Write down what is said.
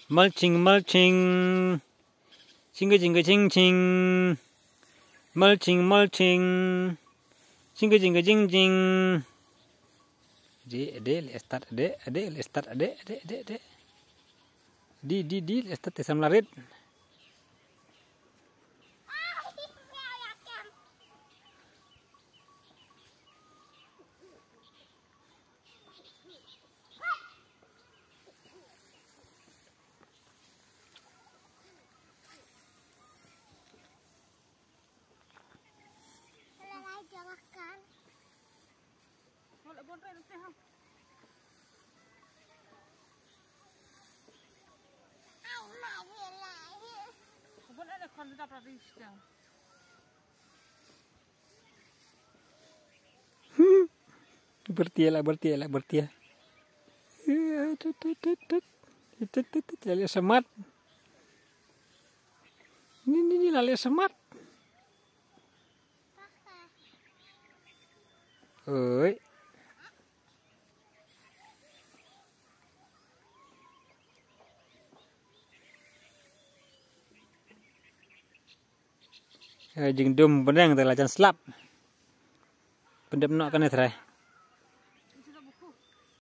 mulching mulching chinga chinga ching ching mulching mulching chinga chinga ching ching let's start let's start sam larit bertia. Lali semat. Ini lali semat. Oi. Jeng dum benang telajan slap. Pendem nak kan ya